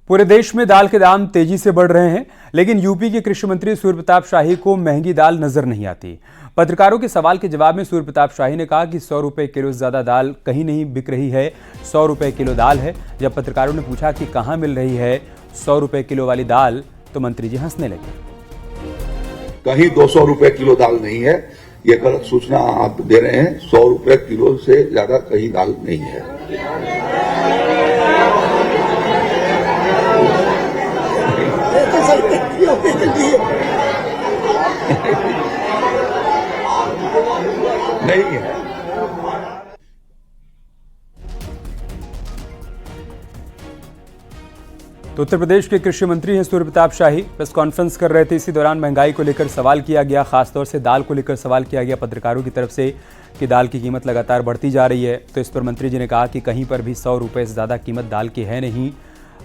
पूरे देश में दाल के दाम तेजी से बढ़ रहे हैं, लेकिन यूपी के कृषि मंत्री सूर्य प्रताप शाही को महंगी दाल नजर नहीं आती। पत्रकारों के सवाल के जवाब में सूर्य प्रताप शाही ने कहा कि 100 रुपए किलो से ज्यादा दाल कहीं नहीं बिक रही है, 100 रुपए किलो दाल है। जब पत्रकारों ने पूछा कि कहां मिल रही है 100 रुपए किलो वाली दाल, तो मंत्री जी हंसने लगे। कहीं 200 रुपए किलो दाल नहीं है, ये गलत सूचना आप दे रहे हैं। 100 रुपए किलो से ज्यादा कहीं दाल नहीं है। नहीं है। तो उत्तर प्रदेश के कृषि मंत्री हैं सूर्य प्रताप शाही, प्रेस कॉन्फ्रेंस कर रहे थे। इसी दौरान महंगाई को लेकर सवाल किया गया, खासतौर से दाल को लेकर सवाल किया गया पत्रकारों की तरफ से कि दाल की कीमत लगातार बढ़ती जा रही है। तो इस पर मंत्री जी ने कहा कि कहीं पर भी 100 रुपये से ज़्यादा कीमत दाल की है नहीं,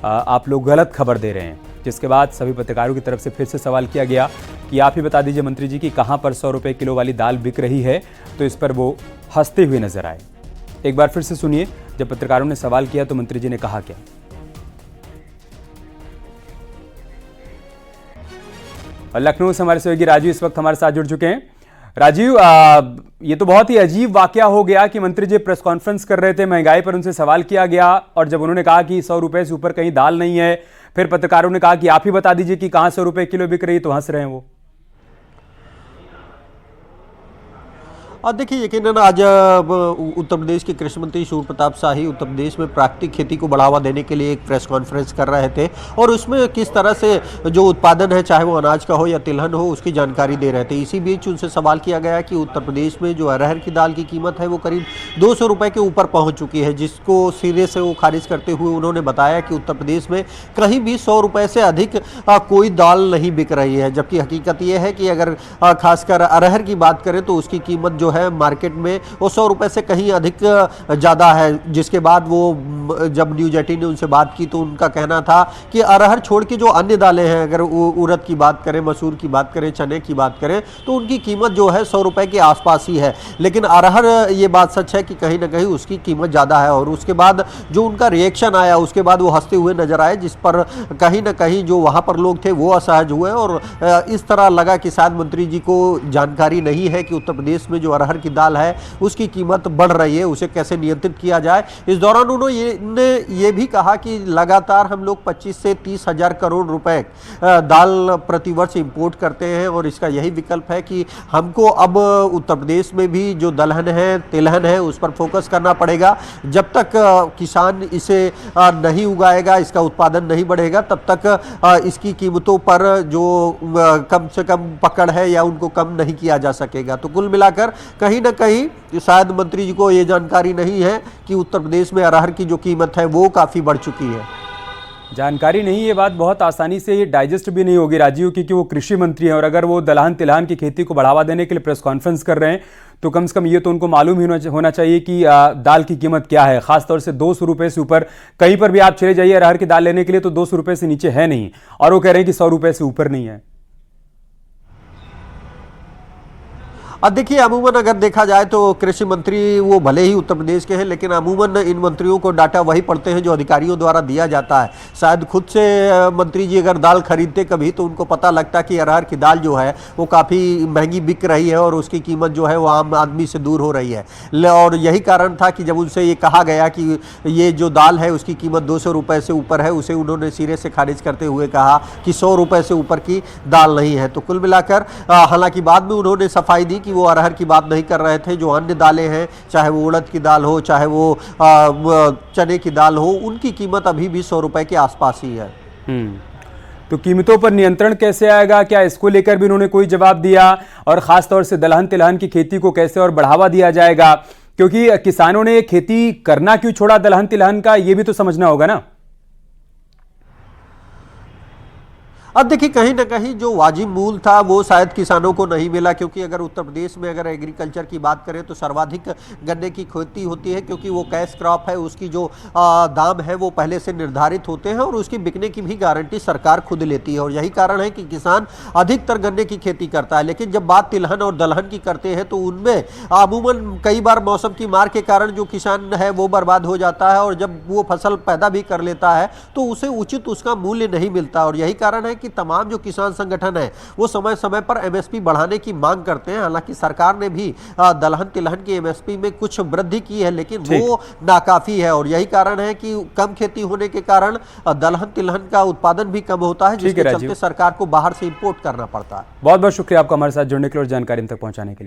आप लोग गलत खबर दे रहे हैं। जिसके बाद सभी पत्रकारों की तरफ से फिर से सवाल किया गया कि आप ही बता दीजिए मंत्री जी कि कहाँ पर 100 रुपये किलो वाली दाल बिक रही है। तो इस पर वो हंसते हुए नजर आए। एक बार फिर से सुनिए, जब पत्रकारों ने सवाल किया तो मंत्री जी ने कहा क्या। और लखनऊ से हमारे सहयोगी राजीव इस वक्त हमारे साथ जुड़ चुके हैं। राजीव, ये तो बहुत ही अजीब वाकया हो गया कि मंत्री जी प्रेस कॉन्फ्रेंस कर रहे थे, महंगाई पर उनसे सवाल किया गया और जब उन्होंने कहा कि 100 रुपए से ऊपर कहीं दाल नहीं है, फिर पत्रकारों ने कहा कि आप ही बता दीजिए कि कहां 100 रुपए किलो बिक रही, तो हंस रहे हैं वो। और देखिए, यकीनन आज उत्तर प्रदेश के कृषि मंत्री सूर्य प्रताप शाही उत्तर प्रदेश में प्राकृतिक खेती को बढ़ावा देने के लिए एक प्रेस कॉन्फ्रेंस कर रहे थे और उसमें किस तरह से जो उत्पादन है, चाहे वो अनाज का हो या तिलहन हो, उसकी जानकारी दे रहे थे। इसी बीच उनसे सवाल किया गया कि उत्तर प्रदेश में जो अरहर की दाल की कीमत है वो करीब 200 रुपये के ऊपर पहुँच चुकी है, जिसको सिरे से वो खारिज करते हुए उन्होंने बताया कि उत्तर प्रदेश में कहीं भी 100 रुपये से अधिक कोई दाल नहीं बिक रही है। जबकि हकीकत ये है कि अगर खासकर अरहर की बात करें तो उसकी कीमत जो है मार्केट में वो 100 रुपए से कहीं अधिक ज़्यादा है। जिसके बाद वो जब न्यूज़ 18 ने उनसे बात की तो उनका कहना था कि अरहर छोड़ के जो अन्य दालें हैं, अगर उड़द की बात करें, मसूर की बात करें, चने की बात करें, तो उनकी कीमत जो है 100 रुपए के आसपास ही है। लेकिन अरहर, ये बात सच है कि कहीं ना कहीं उसकी कीमत ज़्यादा है। और उसके बाद जो उनका रिएक्शन आया, उसके बाद वो हंसते हुए नजर आए, जिस पर कहीं ना कहीं जो वहाँ पर लोग थे वो असहज हुए और इस तरह लगा कि शायद मंत्री जी को जानकारी नहीं है कि उत्तर प्रदेश में जो अरहर की दाल है उसकी कीमत बढ़ रही है, उसे कैसे नियंत्रित किया जाए। इस दौरान उन्होंने ये भी कहा कि लगातार हम लोग 25 से 30 हजार करोड़ रुपए दाल प्रतिवर्ष इंपोर्ट करते हैं और इसका यही विकल्प है कि हमको अब उत्तर प्रदेश में भी जो दलहन है, तिलहन है, उस पर फोकस करना पड़ेगा। जब तक किसान इसे नहीं उगाएगा, इसका उत्पादन नहीं बढ़ेगा, तब तक इसकी कीमतों पर जो कम से कम पकड़ है या उनको कम नहीं किया जा सकेगा। तो कुल मिलाकर कहीं ना कहीं शायद मंत्री जी को ये जानकारी नहीं है कि उत्तर प्रदेश में अरहर की जो कीमत है वो काफ़ी बढ़ चुकी है। जानकारी नहीं, ये बात बहुत आसानी से ये डाइजेस्ट भी नहीं होगी राजीव, क्योंकि वो कृषि मंत्री हैं और अगर वो दलहन तिलहन की खेती को बढ़ावा देने के लिए प्रेस कॉन्फ्रेंस कर रहे हैं तो कम से कम ये तो उनको मालूम ही होना चाहिए कि दाल की कीमत क्या है। खासतौर से 200 रुपये से ऊपर कहीं पर भी आप चले जाइए अरहर की दाल लेने के लिए तो 200 रुपये से नीचे है नहीं, और वो कह रहे हैं कि 100 रुपये से ऊपर नहीं है। अब देखिए, अमूमन अगर देखा जाए तो कृषि मंत्री वो भले ही उत्तर प्रदेश के हैं, लेकिन अमूमन इन मंत्रियों को डाटा वही पढ़ते हैं जो अधिकारियों द्वारा दिया जाता है। शायद खुद से मंत्री जी अगर दाल खरीदते कभी तो उनको पता लगता कि अरहर की दाल जो है वो काफ़ी महंगी बिक रही है और उसकी कीमत जो है वो आम आदमी से दूर हो रही है। और यही कारण था कि जब उनसे ये कहा गया कि ये जो दाल है उसकी कीमत 200 रुपये से ऊपर है, उसे उन्होंने सिरे से खारिज करते हुए कहा कि 100 रुपये से ऊपर की दाल नहीं है। तो कुल मिलाकर हालांकि बाद में उन्होंने सफाई दी कि वो अरहर की बात नहीं कर रहे थे, जो अन्य दालें हैं, चाहे वो उड़द की दाल हो, चाहे वो चने की दाल हो, उनकी कीमत अभी भी 100 रुपए के आसपास ही है। तो कीमतों पर नियंत्रण कैसे आएगा, क्या इसको लेकर भी उन्होंने कोई जवाब दिया, और खासतौर से दलहन तिलहन की खेती को कैसे और बढ़ावा दिया जाएगा, क्योंकि किसानों ने खेती करना क्यों छोड़ा दलहन तिलहन का, ये भी तो समझना होगा ना। अब देखिए कहीं ना कहीं जो वाजिब मूल था वो शायद किसानों को नहीं मिला, क्योंकि अगर उत्तर प्रदेश में अगर एग्रीकल्चर की बात करें तो सर्वाधिक गन्ने की खेती होती है, क्योंकि वो कैश क्रॉप है, उसकी जो दाम है वो पहले से निर्धारित होते हैं और उसकी बिकने की भी गारंटी सरकार खुद लेती है, और यही कारण है कि किसान अधिकतर गन्ने की खेती करता है। लेकिन जब बात तिलहन और दलहन की करते हैं तो उनमें अमूमन कई बार मौसम की मार के कारण जो किसान है वो बर्बाद हो जाता है, और जब वो फसल पैदा भी कर लेता है तो उसे उचित उसका मूल्य नहीं मिलता। और यही कारण है कि तमाम जो किसान संगठन है वो समय समय पर एमएसपी बढ़ाने की मांग करते हैं। हालांकि सरकार ने भी दलहन तिलहन की एमएसपी में कुछ वृद्धि की है, लेकिन वो नाकाफी है, और यही कारण है कि कम खेती होने के कारण दलहन तिलहन का उत्पादन भी कम होता है, जिसके चलते सरकार को बाहर से इंपोर्ट करना पड़ता है। बहुत बहुत शुक्रिया आपका हमारे साथ जुड़ने के लिए और जानकारी हम तक पहुंचाने के लिए।